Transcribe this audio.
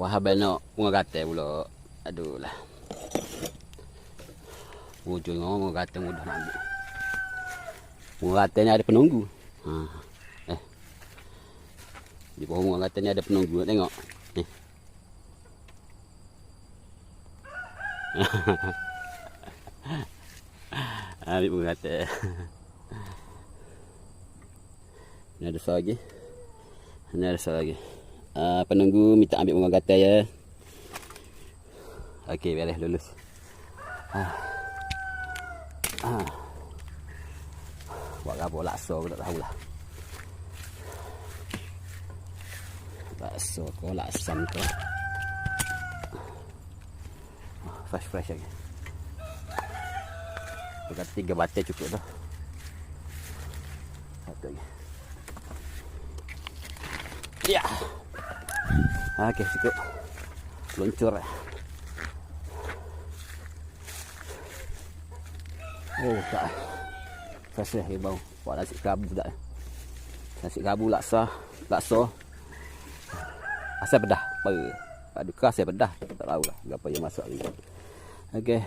Wah, abang nak bunga gatal pula. Aduh lah. Wujud bunga gatal mudah nak ambil. Bunga gatal ni ada penunggu. Di bawah bunga gatal ni ada penunggu. Tengok. Ni. Ambil bunga gatal. Ni ada satu lagi. Ni ada satu lagi. Penunggu minta ambil bunga gatal ya. Okey, beres lulus. Buat apa laksa aku tak tahulah. Laksa kau laksan kau. Fresh lagi. Bukan 3 batai cukup dah. Satu lagi. Ya. Okey, cukup. Luncur. Oh, tak. Fresh bau. Buat nasi kerabu dah. Nasi kerabu laksa. Asal pedah. Aduh, asal pedah. Tak tahu lah apa yang masuk lagi. Okey.